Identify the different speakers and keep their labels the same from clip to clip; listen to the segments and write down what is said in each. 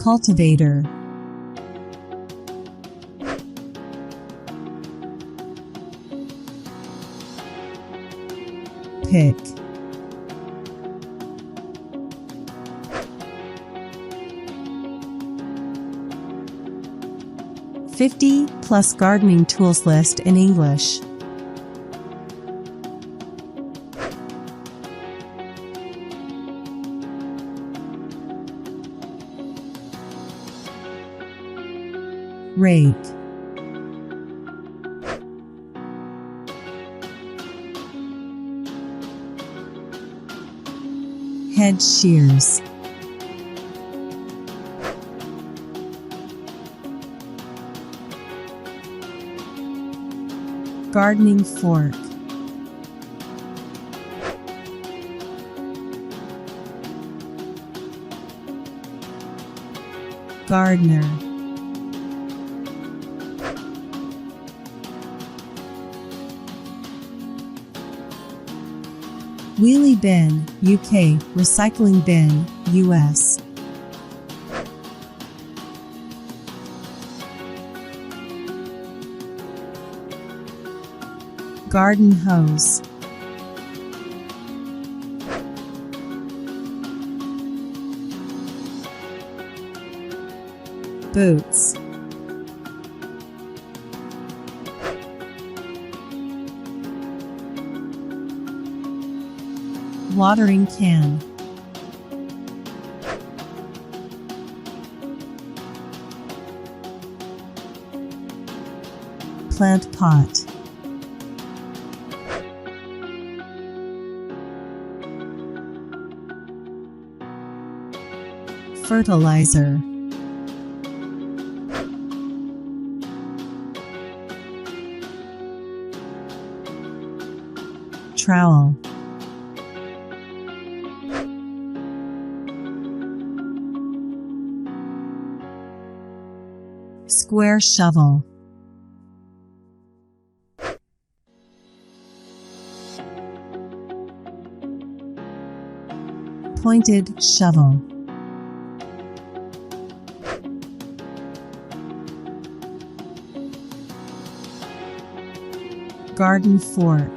Speaker 1: Cultivator. Pick. +50 gardening tools list in English. Rake. Head shears. Gardening fork. Gardener. Wheelie bin, UK, recycling bin, US. Garden hose. Boots. Watering can. Plant pot. Fertilizer. Trowel. Square shovel. Pointed shovel. Garden fork.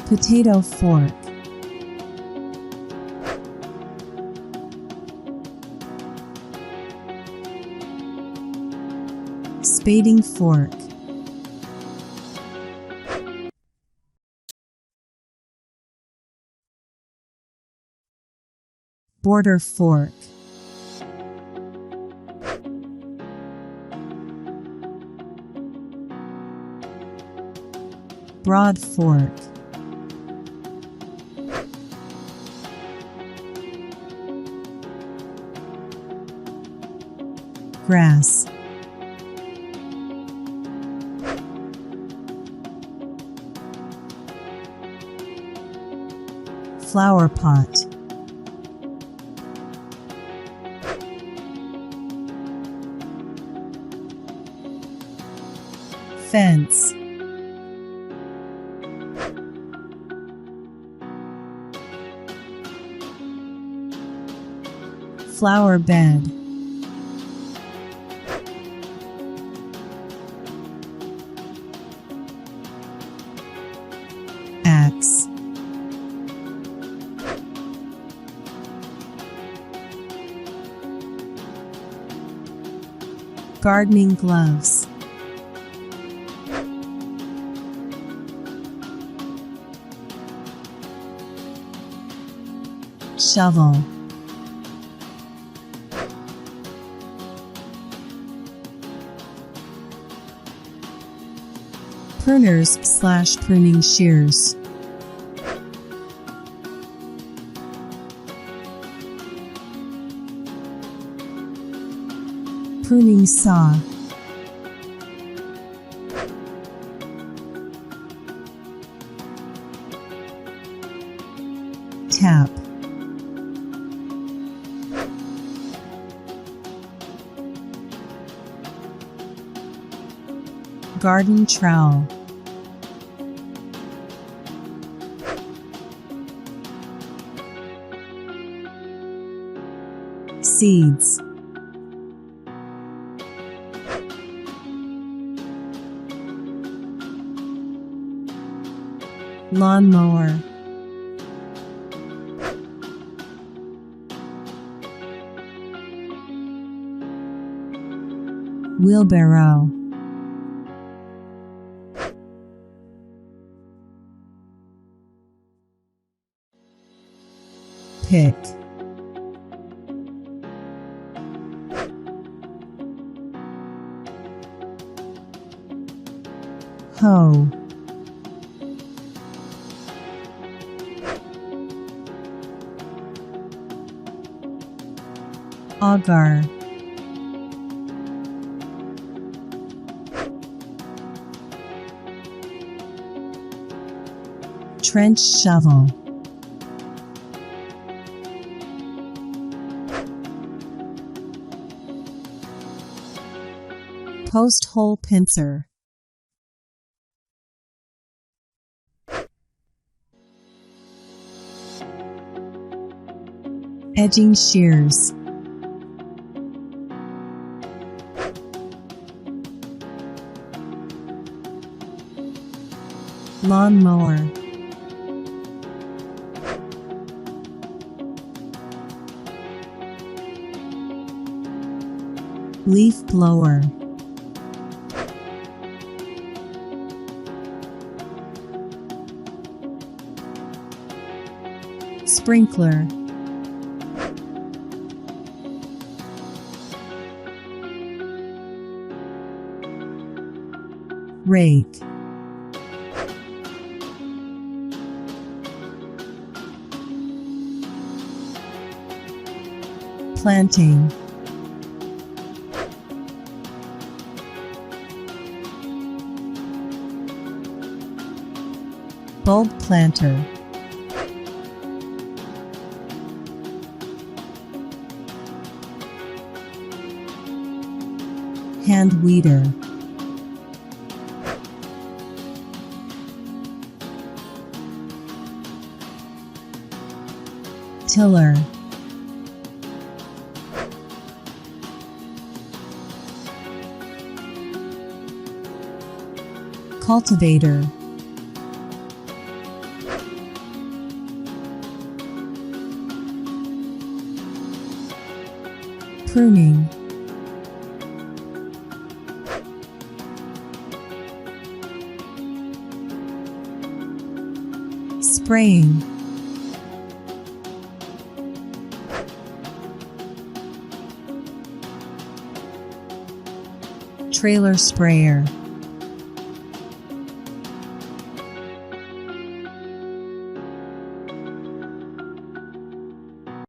Speaker 1: Potato fork. Spading fork. Border fork. Broad fork. Grass. Flower pot. Fence. Flower bed. Axe. Gardening gloves. Shovel. Pruners/pruning shears. Pruning saw. Tap. Garden trowel. Seeds. Lawnmower. Wheelbarrow. Pick. Hoe. Auger. Trench shovel. Post hole pincer. Edging shears. Lawnmower. Leaf blower. Sprinkler. Rake. Planting. Bulb planter. Hand weeder. Tiller. Cultivator. Pruning. Spraying. Trailer sprayer.